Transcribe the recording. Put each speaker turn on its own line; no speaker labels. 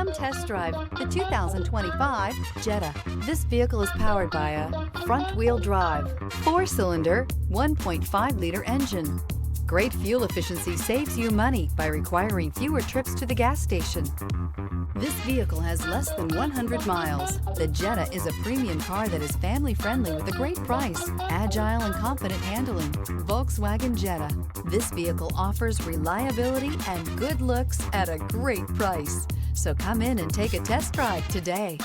Come test drive the 2025 Jetta. This vehicle is powered by a front-wheel drive, 4-cylinder, 1.5-liter engine. Great fuel efficiency saves you money by requiring fewer trips to the gas station. This vehicle has less than 100 miles. The Jetta is a premium car that is family-friendly with a great price, agile and confident handling. Volkswagen Jetta. This vehicle offers reliability and good looks at a great price. So come in and take a test drive today.